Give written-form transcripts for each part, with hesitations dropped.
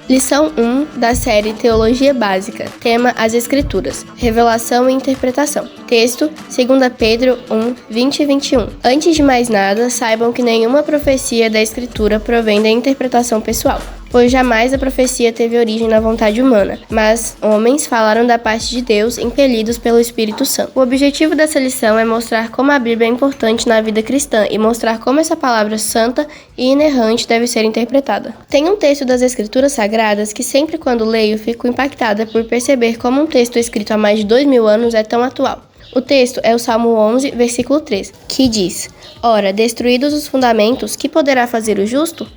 Lição 1 da série Teologia Básica. Tema: As Escrituras. Revelação e interpretação. Texto: 2 Pedro 1, 20 e 21. Antes de mais nada, saibam que nenhuma profecia da Escritura provém da interpretação pessoal, pois jamais a profecia teve origem na vontade humana, mas homens falaram da parte de Deus, impelidos pelo Espírito Santo. O objetivo dessa lição é mostrar como a Bíblia é importante na vida cristã e mostrar como essa palavra santa e inerrante deve ser interpretada. Tem um texto das Escrituras Sagradas que sempre quando leio fico impactada por perceber como um texto escrito há mais de 2000 anos é tão atual. O texto é o Salmo 11, versículo 3, que diz: Ora, destruídos os fundamentos, que poderá fazer o justo?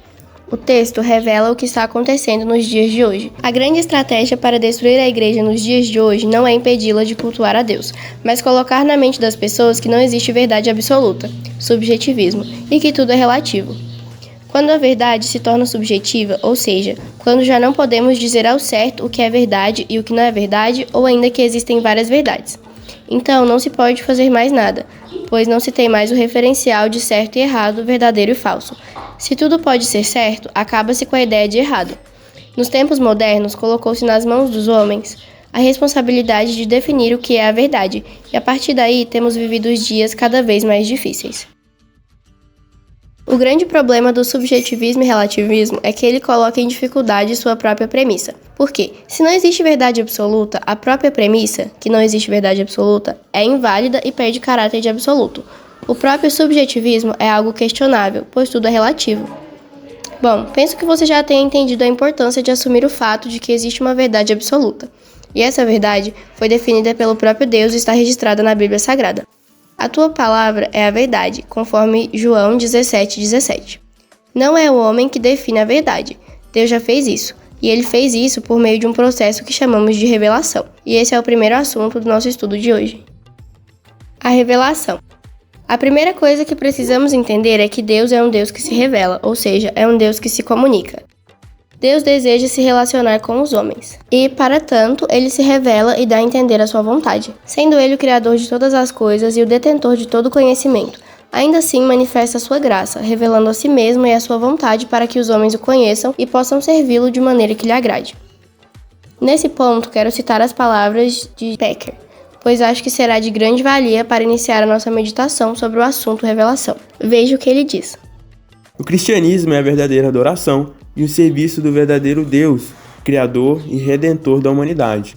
O texto revela o que está acontecendo nos dias de hoje. A grande estratégia para destruir a igreja nos dias de hoje não é impedi-la de cultuar a Deus, mas colocar na mente das pessoas que não existe verdade absoluta, subjetivismo, e que tudo é relativo. Quando a verdade se torna subjetiva, ou seja, quando já não podemos dizer ao certo o que é verdade e o que não é verdade, ou ainda que existem várias verdades, então não se pode fazer mais nada, pois não se tem mais o referencial de certo e errado, verdadeiro e falso. Se tudo pode ser certo, acaba-se com a ideia de errado. Nos tempos modernos, colocou-se nas mãos dos homens a responsabilidade de definir o que é a verdade, e a partir daí temos vivido os dias cada vez mais difíceis. O grande problema do subjetivismo e relativismo é que ele coloca em dificuldade sua própria premissa. Por quê? Se não existe verdade absoluta, a própria premissa, que não existe verdade absoluta, é inválida e perde caráter de absoluto. O próprio subjetivismo é algo questionável, pois tudo é relativo. Bom, penso que você já tenha entendido a importância de assumir o fato de que existe uma verdade absoluta. E essa verdade foi definida pelo próprio Deus e está registrada na Bíblia Sagrada. A tua palavra é a verdade, conforme João 17:17. Não é o homem que define a verdade. Deus já fez isso. E ele fez isso por meio de um processo que chamamos de revelação. E esse é o primeiro assunto do nosso estudo de hoje. A revelação. A primeira coisa que precisamos entender é que Deus é um Deus que se revela, ou seja, é um Deus que se comunica. Deus deseja se relacionar com os homens, e, para tanto, ele se revela e dá a entender a sua vontade, sendo ele o Criador de todas as coisas e o detentor de todo conhecimento. Ainda assim, manifesta a sua graça, revelando a si mesmo e a sua vontade para que os homens o conheçam e possam servi-lo de maneira que lhe agrade. Nesse ponto, quero citar as palavras de Packer, pois acho que será de grande valia para iniciar a nossa meditação sobre o assunto revelação. Veja o que ele diz. O cristianismo é a verdadeira adoração e o serviço do verdadeiro Deus, Criador e Redentor da humanidade.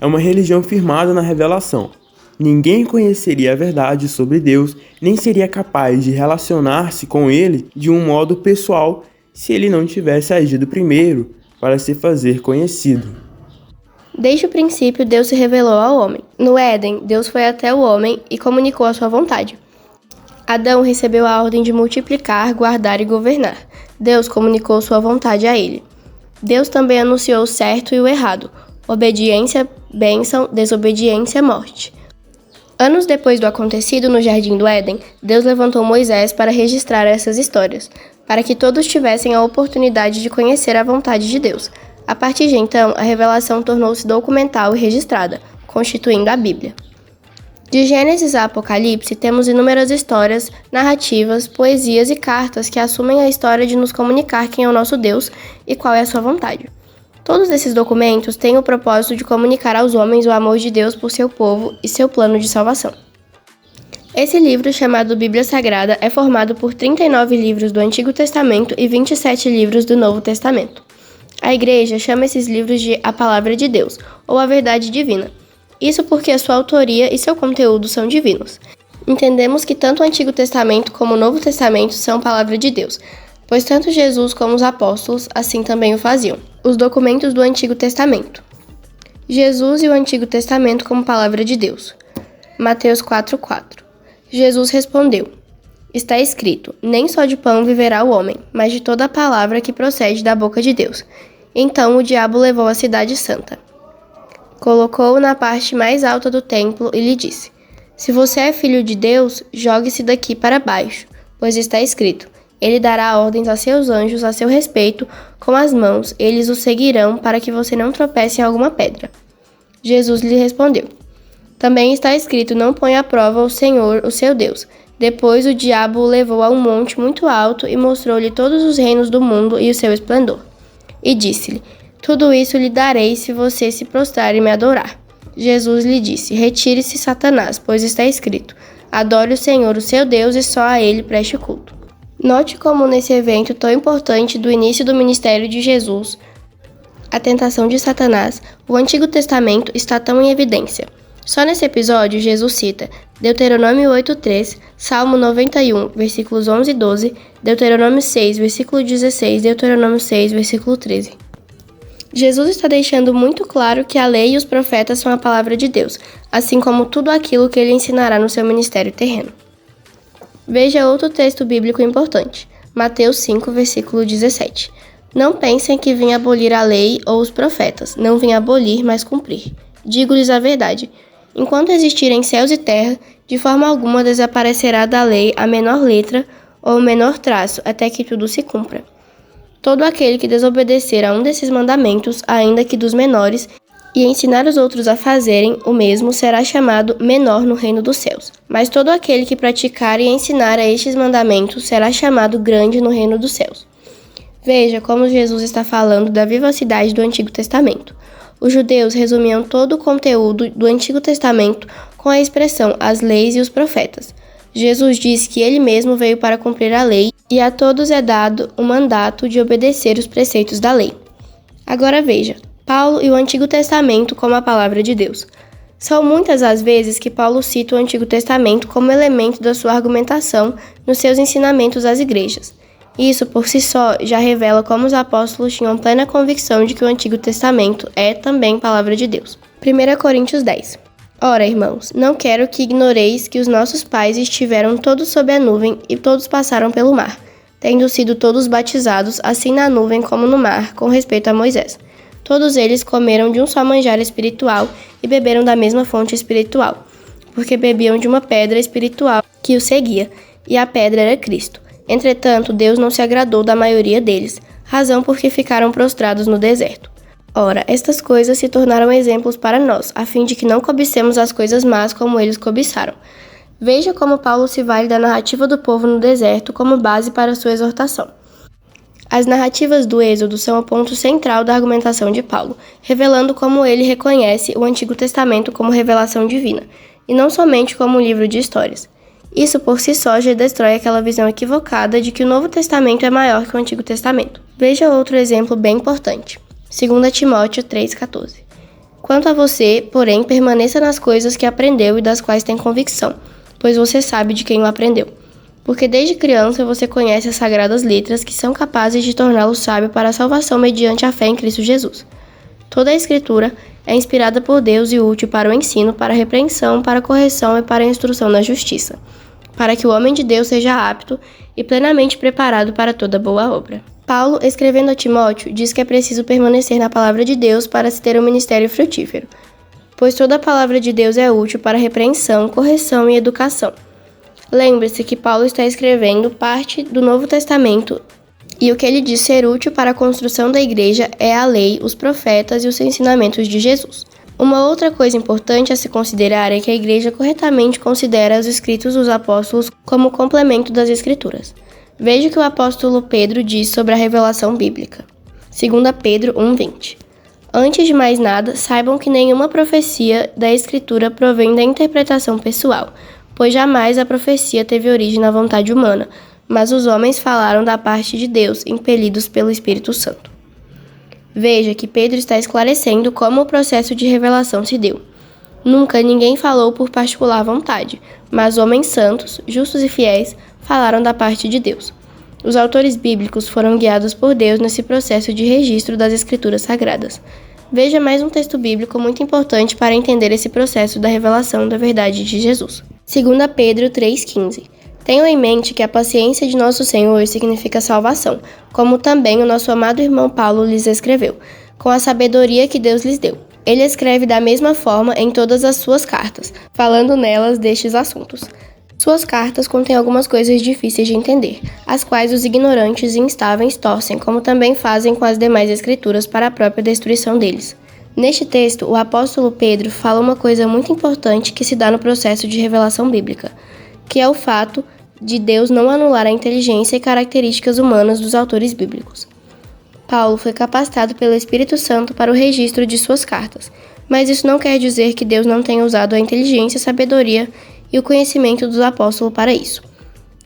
É uma religião firmada na revelação. Ninguém conheceria a verdade sobre Deus, nem seria capaz de relacionar-se com Ele de um modo pessoal se Ele não tivesse agido primeiro para se fazer conhecido. Desde o princípio, Deus se revelou ao homem. No Éden, Deus foi até o homem e comunicou a sua vontade. Adão recebeu a ordem de multiplicar, guardar e governar. Deus comunicou sua vontade a ele. Deus também anunciou o certo e o errado, obediência, bênção, desobediência, morte. Anos depois do acontecido no Jardim do Éden, Deus levantou Moisés para registrar essas histórias, para que todos tivessem a oportunidade de conhecer a vontade de Deus. A partir de então, a revelação tornou-se documental e registrada, constituindo a Bíblia. De Gênesis a Apocalipse, temos inúmeras histórias, narrativas, poesias e cartas que assumem a história de nos comunicar quem é o nosso Deus e qual é a sua vontade. Todos esses documentos têm o propósito de comunicar aos homens o amor de Deus por seu povo e seu plano de salvação. Esse livro, chamado Bíblia Sagrada, é formado por 39 livros do Antigo Testamento e 27 livros do Novo Testamento. A Igreja chama esses livros de a Palavra de Deus, ou a Verdade Divina. Isso porque a sua autoria e seu conteúdo são divinos. Entendemos que tanto o Antigo Testamento como o Novo Testamento são palavra de Deus, pois tanto Jesus como os apóstolos assim também o faziam. Os documentos do Antigo Testamento. Jesus e o Antigo Testamento como palavra de Deus. Mateus 4:4. Jesus respondeu: Está escrito, nem só de pão viverá o homem, mas de toda a palavra que procede da boca de Deus. Então o diabo levou a cidade santa. Colocou-o na parte mais alta do templo e lhe disse: Se você é filho de Deus, jogue-se daqui para baixo, pois está escrito: Ele dará ordens a seus anjos a seu respeito, com as mãos, eles o seguirão para que você não tropece em alguma pedra. Jesus lhe respondeu: Também está escrito: Não ponha à prova o Senhor, o seu Deus. Depois o diabo o levou a um monte muito alto e mostrou-lhe todos os reinos do mundo e o seu esplendor. E disse-lhe: Tudo isso lhe darei se você se prostrar e me adorar. Jesus lhe disse: retire-se, Satanás, pois está escrito: adore o Senhor, o seu Deus, e só a ele preste culto. Note como nesse evento tão importante do início do ministério de Jesus, a tentação de Satanás, o Antigo Testamento está tão em evidência. Só nesse episódio, Jesus cita Deuteronômio 8:3, Salmo 91, versículos 11 e 12, Deuteronômio 6, versículo 16, Deuteronômio 6, versículo 13. Jesus está deixando muito claro que a lei e os profetas são a palavra de Deus, assim como tudo aquilo que ele ensinará no seu ministério terreno. Veja outro texto bíblico importante, Mateus 5, versículo 17. Não pensem que vim abolir a lei ou os profetas, não vim abolir, mas cumprir. Digo-lhes a verdade. Enquanto existirem céus e terra, de forma alguma desaparecerá da lei a menor letra ou o menor traço, até que tudo se cumpra. Todo aquele que desobedecer a um desses mandamentos, ainda que dos menores, e ensinar os outros a fazerem o mesmo, será chamado menor no reino dos céus. Mas todo aquele que praticar e ensinar a estes mandamentos será chamado grande no reino dos céus. Veja como Jesus está falando da vivacidade do Antigo Testamento. Os judeus resumiam todo o conteúdo do Antigo Testamento com a expressão as leis e os profetas. Jesus diz que ele mesmo veio para cumprir a lei e a todos é dado o mandato de obedecer os preceitos da lei. Agora veja, Paulo e o Antigo Testamento como a palavra de Deus. São muitas as vezes que Paulo cita o Antigo Testamento como elemento da sua argumentação nos seus ensinamentos às igrejas. Isso, por si só, já revela como os apóstolos tinham plena convicção de que o Antigo Testamento é também palavra de Deus. 1 Coríntios 10. Ora, irmãos, não quero que ignoreis que os nossos pais estiveram todos sob a nuvem e todos passaram pelo mar, tendo sido todos batizados, assim na nuvem como no mar, com respeito a Moisés. Todos eles comeram de um só manjar espiritual e beberam da mesma fonte espiritual, porque bebiam de uma pedra espiritual que os seguia, e a pedra era Cristo. Entretanto, Deus não se agradou da maioria deles, razão porque ficaram prostrados no deserto. Ora, estas coisas se tornaram exemplos para nós, a fim de que não cobicemos as coisas más como eles cobiçaram. Veja como Paulo se vale da narrativa do povo no deserto como base para sua exortação. As narrativas do Êxodo são o ponto central da argumentação de Paulo, revelando como ele reconhece o Antigo Testamento como revelação divina, e não somente como um livro de histórias. Isso por si só já destrói aquela visão equivocada de que o Novo Testamento é maior que o Antigo Testamento. Veja outro exemplo bem importante. 2 Timóteo 3,14. Quanto a você, porém, permaneça nas coisas que aprendeu e das quais tem convicção, pois você sabe de quem o aprendeu. Porque desde criança você conhece as sagradas letras que são capazes de torná-lo sábio para a salvação mediante a fé em Cristo Jesus. Toda a Escritura é inspirada por Deus e útil para o ensino, para a repreensão, para a correção e para a instrução na justiça, para que o homem de Deus seja apto e plenamente preparado para toda boa obra. Paulo, escrevendo a Timóteo, diz que é preciso permanecer na palavra de Deus para se ter um ministério frutífero, pois toda a palavra de Deus é útil para repreensão, correção e educação. Lembre-se que Paulo está escrevendo parte do Novo Testamento e o que ele diz ser útil para a construção da igreja é a lei, os profetas e os ensinamentos de Jesus. Uma outra coisa importante a se considerar é que a igreja corretamente considera os escritos dos apóstolos como complemento das escrituras. Veja o que o apóstolo Pedro diz sobre a revelação bíblica. 2 Pedro 1:20. Antes de mais nada, saibam que nenhuma profecia da Escritura provém da interpretação pessoal, pois jamais a profecia teve origem na vontade humana, mas os homens falaram da parte de Deus, impelidos pelo Espírito Santo. Veja que Pedro está esclarecendo como o processo de revelação se deu. Nunca ninguém falou por particular vontade, mas homens santos, justos e fiéis, falaram da parte de Deus. Os autores bíblicos foram guiados por Deus nesse processo de registro das Escrituras Sagradas. Veja mais um texto bíblico muito importante para entender esse processo da revelação da verdade de Jesus. 2 Pedro 3,15. Tenham em mente que a paciência de nosso Senhor significa salvação, como também o nosso amado irmão Paulo lhes escreveu, com a sabedoria que Deus lhes deu. Ele escreve da mesma forma em todas as suas cartas, falando nelas destes assuntos. Suas cartas contêm algumas coisas difíceis de entender, as quais os ignorantes e instáveis torcem, como também fazem com as demais escrituras para a própria destruição deles. Neste texto, o apóstolo Pedro fala uma coisa muito importante que se dá no processo de revelação bíblica, que é o fato de Deus não anular a inteligência e características humanas dos autores bíblicos. Paulo foi capacitado pelo Espírito Santo para o registro de suas cartas, mas isso não quer dizer que Deus não tenha usado a inteligência, a sabedoria e o conhecimento dos apóstolos para isso.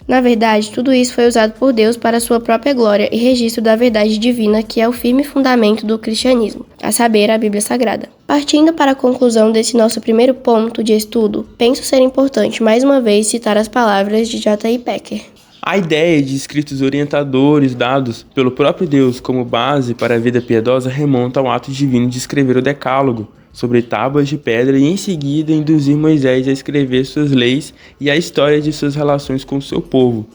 Na verdade, tudo isso foi usado por Deus para sua própria glória e registro da verdade divina, que é o firme fundamento do cristianismo, a saber, a Bíblia Sagrada. Partindo para a conclusão desse nosso primeiro ponto de estudo, penso ser importante mais uma vez citar as palavras de J.I. Packer. A ideia de escritos orientadores dados pelo próprio Deus como base para a vida piedosa remonta ao ato divino de escrever o Decálogo sobre tábuas de pedra e em seguida induzir Moisés a escrever suas leis e a história de suas relações com o seu povo.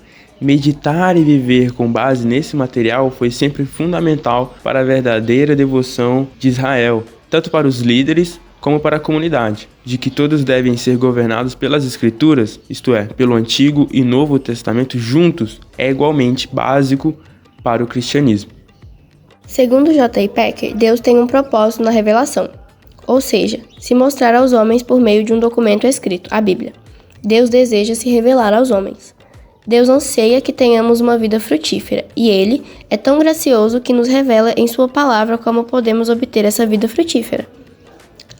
Meditar e viver com base nesse material foi sempre fundamental para a verdadeira devoção de Israel, tanto para os líderes como para a comunidade, de que todos devem ser governados pelas Escrituras, isto é, pelo Antigo e Novo Testamento juntos, é igualmente básico para o cristianismo. Segundo J.I. Packer, Deus tem um propósito na revelação, ou seja, se mostrar aos homens por meio de um documento escrito, a Bíblia. Deus deseja se revelar aos homens. Deus anseia que tenhamos uma vida frutífera, e Ele é tão gracioso que nos revela em Sua palavra como podemos obter essa vida frutífera.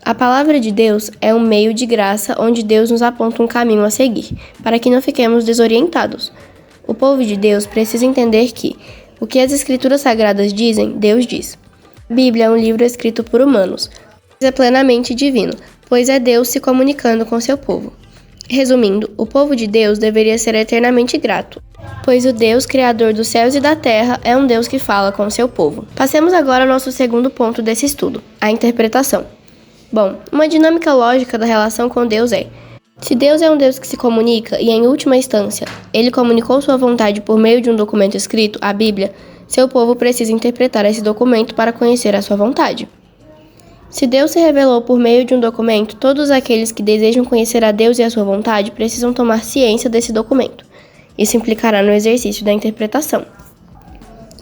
A palavra de Deus é um meio de graça onde Deus nos aponta um caminho a seguir, para que não fiquemos desorientados. O povo de Deus precisa entender que o que as Escrituras Sagradas dizem, Deus diz. A Bíblia é um livro escrito por humanos, mas é plenamente divino, pois é Deus se comunicando com seu povo. Resumindo, o povo de Deus deveria ser eternamente grato, pois o Deus, Criador dos céus e da terra, é um Deus que fala com seu povo. Passemos agora ao nosso segundo ponto desse estudo, a interpretação. Bom, uma dinâmica lógica da relação com Deus é: se Deus é um Deus que se comunica e, em última instância, Ele comunicou sua vontade por meio de um documento escrito, a Bíblia, seu povo precisa interpretar esse documento para conhecer a sua vontade. Se Deus se revelou por meio de um documento, todos aqueles que desejam conhecer a Deus e a sua vontade precisam tomar ciência desse documento. Isso implicará no exercício da interpretação.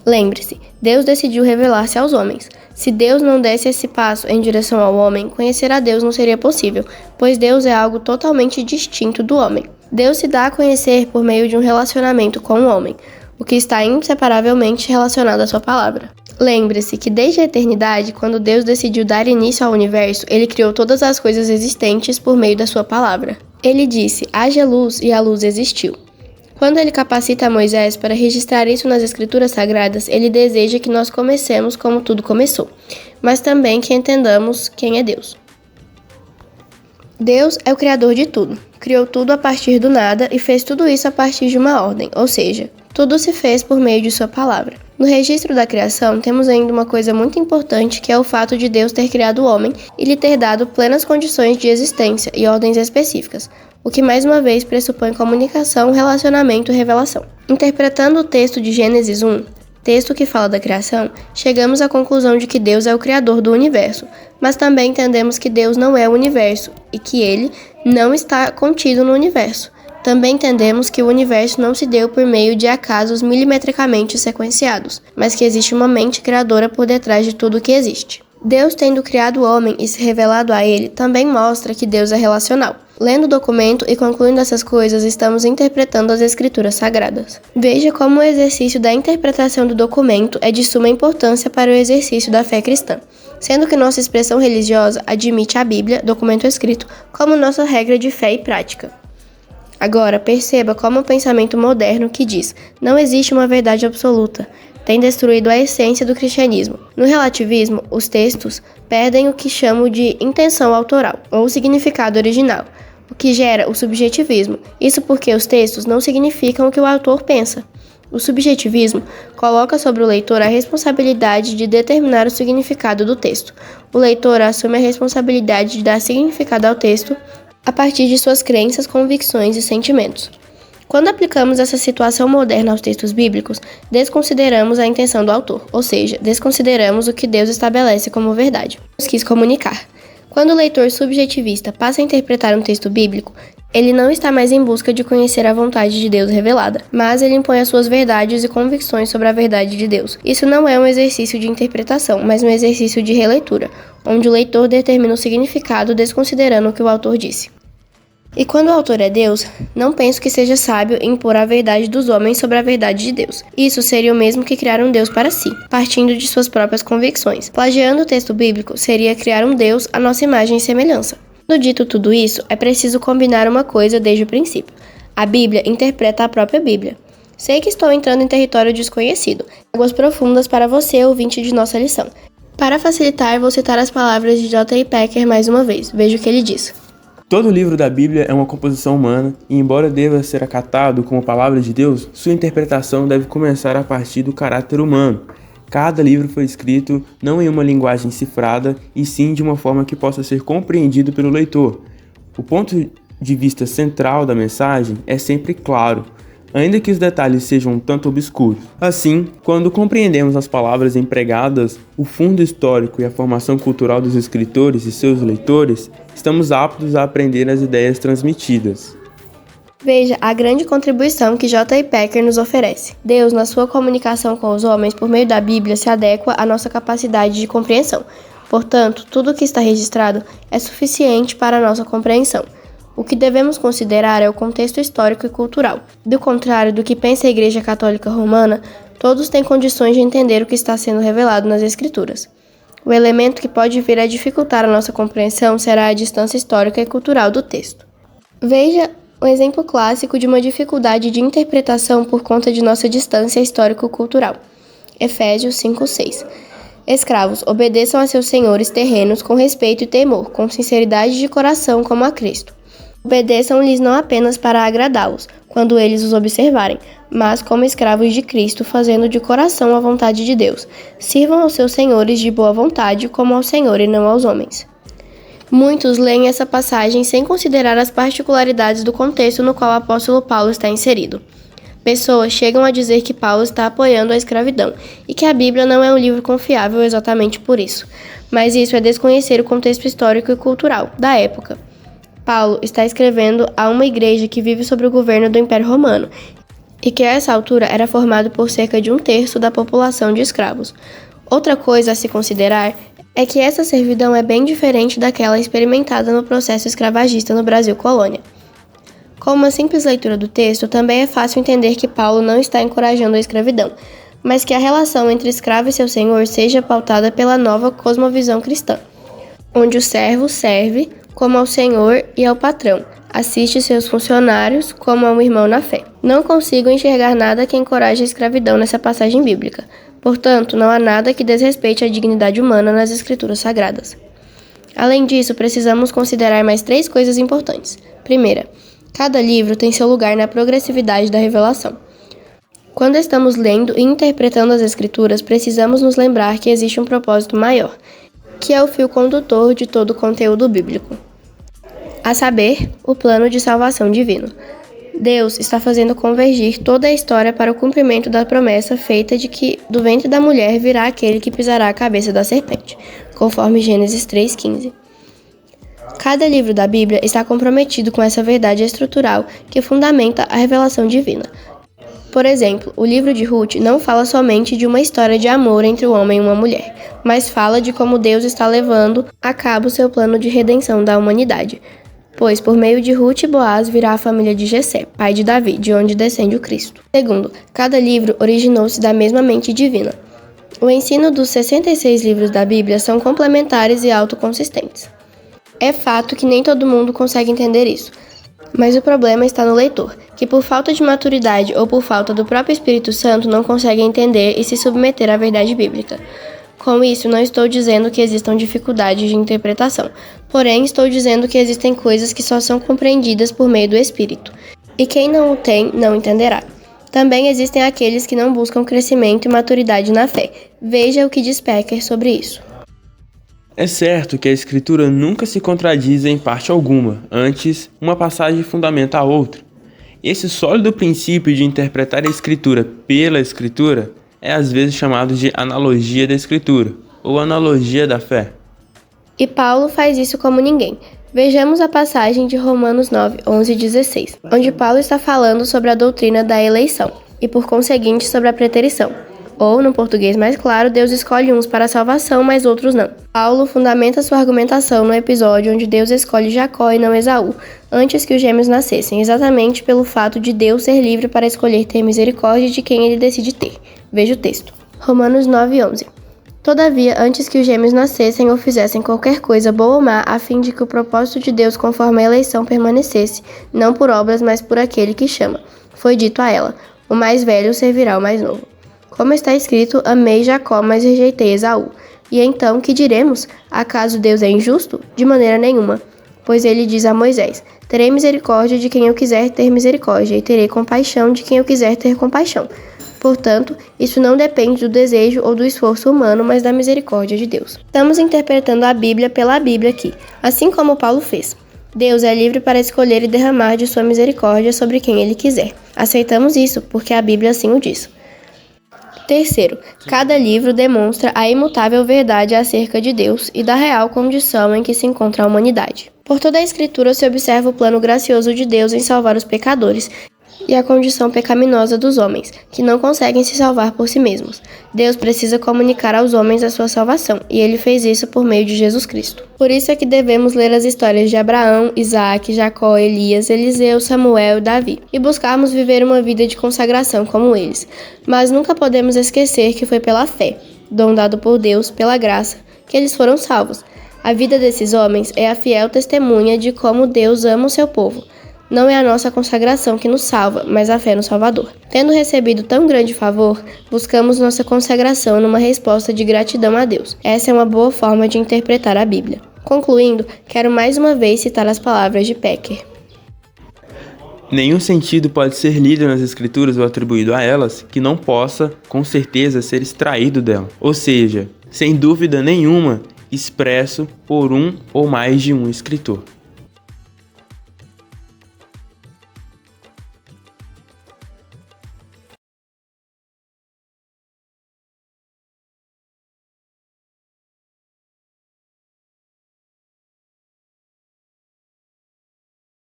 Lembre-se, Deus decidiu revelar-se aos homens. Se Deus não desse esse passo em direção ao homem, conhecer a Deus não seria possível, pois Deus é algo totalmente distinto do homem. Deus se dá a conhecer por meio de um relacionamento com o homem, o que está inseparavelmente relacionado à sua palavra. Lembre-se que desde a eternidade, quando Deus decidiu dar início ao universo, Ele criou todas as coisas existentes por meio da sua palavra. Ele disse, haja luz, e a luz existiu. Quando Ele capacita Moisés para registrar isso nas Escrituras Sagradas, Ele deseja que nós comecemos como tudo começou, mas também que entendamos quem é Deus. Deus é o Criador de tudo. Criou tudo a partir do nada e fez tudo isso a partir de uma ordem, ou seja, tudo se fez por meio de sua palavra. No registro da criação, temos ainda uma coisa muito importante, que é o fato de Deus ter criado o homem e lhe ter dado plenas condições de existência e ordens específicas, o que mais uma vez pressupõe comunicação, relacionamento e revelação. Interpretando o texto de Gênesis 1, texto que fala da criação, chegamos à conclusão de que Deus é o Criador do universo, mas também entendemos que Deus não é o universo e que Ele não está contido no universo. Também entendemos que o universo não se deu por meio de acasos milimetricamente sequenciados, mas que existe uma mente criadora por detrás de tudo o que existe. Deus, tendo criado o homem e se revelado a ele, também mostra que Deus é relacional. Lendo o documento e concluindo essas coisas, estamos interpretando as Escrituras Sagradas. Veja como o exercício da interpretação do documento é de suma importância para o exercício da fé cristã, sendo que nossa expressão religiosa admite a Bíblia, documento escrito, como nossa regra de fé e prática. Agora, perceba como o pensamento moderno que diz não existe uma verdade absoluta tem destruído a essência do cristianismo. No relativismo, os textos perdem o que chamo de intenção autoral, ou significado original, o que gera o subjetivismo. Isso porque os textos não significam o que o autor pensa. O subjetivismo coloca sobre o leitor a responsabilidade de determinar o significado do texto. O leitor assume a responsabilidade de dar significado ao texto a partir de suas crenças, convicções e sentimentos. Quando aplicamos essa situação moderna aos textos bíblicos, desconsideramos a intenção do autor, ou seja, desconsideramos o que Deus estabelece como verdade. Deus quis comunicar. Quando o leitor subjetivista passa a interpretar um texto bíblico, ele não está mais em busca de conhecer a vontade de Deus revelada, mas ele impõe as suas verdades e convicções sobre a verdade de Deus. Isso não é um exercício de interpretação, mas um exercício de releitura, onde o leitor determina o significado desconsiderando o que o autor disse. E quando o autor é Deus, não penso que seja sábio impor a verdade dos homens sobre a verdade de Deus. Isso seria o mesmo que criar um Deus para si, partindo de suas próprias convicções. Plagiando o texto bíblico seria criar um Deus à nossa imagem e semelhança. No dito tudo isso, é preciso combinar uma coisa desde o princípio. A Bíblia interpreta a própria Bíblia. Sei que estou entrando em território desconhecido, águas profundas para você, ouvinte de nossa lição. Para facilitar, vou citar as palavras de J.I. Packer mais uma vez. Veja o que ele diz. Todo livro da Bíblia é uma composição humana e, embora deva ser acatado como palavra de Deus, sua interpretação deve começar a partir do caráter humano. Cada livro foi escrito não em uma linguagem cifrada, e sim de uma forma que possa ser compreendido pelo leitor. O ponto de vista central da mensagem é sempre claro, ainda que os detalhes sejam um tanto obscuros. Assim, quando compreendemos as palavras empregadas, o fundo histórico e a formação cultural dos escritores e seus leitores, estamos aptos a aprender as ideias transmitidas. Veja a grande contribuição que J.I. Packer nos oferece. Deus, na sua comunicação com os homens por meio da Bíblia, se adequa à nossa capacidade de compreensão. Portanto, tudo o que está registrado é suficiente para a nossa compreensão. O que devemos considerar é o contexto histórico e cultural. Do contrário do que pensa a Igreja Católica Romana, todos têm condições de entender o que está sendo revelado nas Escrituras. O elemento que pode vir a dificultar a nossa compreensão será a distância histórica e cultural do texto. Veja um exemplo clássico de uma dificuldade de interpretação por conta de nossa distância histórico-cultural. Efésios 5:6. Escravos, obedeçam a seus senhores terrenos com respeito e temor, com sinceridade de coração como a Cristo. Obedeçam-lhes não apenas para agradá-los, quando eles os observarem, mas como escravos de Cristo, fazendo de coração a vontade de Deus. Sirvam aos seus senhores de boa vontade, como ao Senhor e não aos homens. Muitos leem essa passagem sem considerar as particularidades do contexto no qual o apóstolo Paulo está inserido. Pessoas chegam a dizer que Paulo está apoiando a escravidão e que a Bíblia não é um livro confiável exatamente por isso. Mas isso é desconhecer o contexto histórico e cultural da época. Paulo está escrevendo a uma igreja que vive sob o governo do Império Romano e que a essa altura era formado por cerca de 1/3 da população de escravos. Outra coisa a se considerar é que essa servidão é bem diferente daquela experimentada no processo escravagista no Brasil colônia. Com uma simples leitura do texto, também é fácil entender que Paulo não está encorajando a escravidão, mas que a relação entre escravo e seu senhor seja pautada pela nova cosmovisão cristã, onde o servo serve como ao senhor e ao patrão, assiste seus funcionários como a um irmão na fé. Não consigo enxergar nada que encoraje a escravidão nessa passagem bíblica. Portanto, não há nada que desrespeite a dignidade humana nas Escrituras Sagradas. Além disso, precisamos considerar mais 3 coisas importantes. Primeira, cada livro tem seu lugar na progressividade da revelação. Quando estamos lendo e interpretando as Escrituras, precisamos nos lembrar que existe um propósito maior, que é o fio condutor de todo o conteúdo bíblico, a saber, o plano de salvação divino. Deus está fazendo convergir toda a história para o cumprimento da promessa feita de que do ventre da mulher virá aquele que pisará a cabeça da serpente, conforme Gênesis 3:15. Cada livro da Bíblia está comprometido com essa verdade estrutural que fundamenta a revelação divina. Por exemplo, o livro de Ruth não fala somente de uma história de amor entre um homem e uma mulher, mas fala de como Deus está levando a cabo seu plano de redenção da humanidade. Pois por meio de Ruth e Boaz virá a família de Jessé, pai de Davi, de onde descende o Cristo. Segundo, cada livro originou-se da mesma mente divina. O ensino dos 66 livros da Bíblia são complementares e autoconsistentes. É fato que nem todo mundo consegue entender isso, mas o problema está no leitor, que por falta de maturidade ou por falta do próprio Espírito Santo não consegue entender e se submeter à verdade bíblica. Com isso, não estou dizendo que existam dificuldades de interpretação, porém estou dizendo que existem coisas que só são compreendidas por meio do Espírito, e quem não o tem, não entenderá. Também existem aqueles que não buscam crescimento e maturidade na fé. Veja o que diz Packer sobre isso. É certo que a Escritura nunca se contradiz em parte alguma, antes, uma passagem fundamenta a outra. Esse sólido princípio de interpretar a Escritura pela Escritura é às vezes chamado de analogia da Escritura, ou analogia da fé. E Paulo faz isso como ninguém. Vejamos a passagem de Romanos 9, 11 e 16, onde Paulo está falando sobre a doutrina da eleição, e por conseguinte sobre a preterição. Ou, no português mais claro, Deus escolhe uns para a salvação, mas outros não. Paulo fundamenta sua argumentação no episódio onde Deus escolhe Jacó e não Esaú, antes que os gêmeos nascessem, exatamente pelo fato de Deus ser livre para escolher ter misericórdia de quem ele decide ter. Veja o texto. Romanos 9:11. Todavia, antes que os gêmeos nascessem ou fizessem qualquer coisa boa ou má, a fim de que o propósito de Deus conforme a eleição permanecesse, não por obras, mas por aquele que chama, foi dito a ela: o mais velho servirá ao mais novo. Como está escrito, amei Jacó, mas rejeitei Esaú. E então, que diremos? Acaso Deus é injusto? De maneira nenhuma. Pois ele diz a Moisés: terei misericórdia de quem eu quiser ter misericórdia, e terei compaixão de quem eu quiser ter compaixão. Portanto, isso não depende do desejo ou do esforço humano, mas da misericórdia de Deus. Estamos interpretando a Bíblia pela Bíblia aqui, assim como Paulo fez. Deus é livre para escolher e derramar de sua misericórdia sobre quem ele quiser. Aceitamos isso, porque a Bíblia assim o diz. Terceiro, cada livro demonstra a imutável verdade acerca de Deus e da real condição em que se encontra a humanidade. Por toda a Escritura se observa o plano gracioso de Deus em salvar os pecadores e a condição pecaminosa dos homens, que não conseguem se salvar por si mesmos. Deus precisa comunicar aos homens a sua salvação, e ele fez isso por meio de Jesus Cristo. Por isso é que devemos ler as histórias de Abraão, Isaac, Jacó, Elias, Eliseu, Samuel e Davi, e buscarmos viver uma vida de consagração como eles. Mas nunca podemos esquecer que foi pela fé, dom dado por Deus, pela graça, que eles foram salvos. A vida desses homens é a fiel testemunha de como Deus ama o seu povo. Não é a nossa consagração que nos salva, mas a fé no Salvador. Tendo recebido tão grande favor, buscamos nossa consagração numa resposta de gratidão a Deus. Essa é uma boa forma de interpretar a Bíblia. Concluindo, quero mais uma vez citar as palavras de Pecker. Nenhum sentido pode ser lido nas Escrituras ou atribuído a elas que não possa, com certeza, ser extraído dela. Ou seja, sem dúvida nenhuma, expresso por um ou mais de um escritor.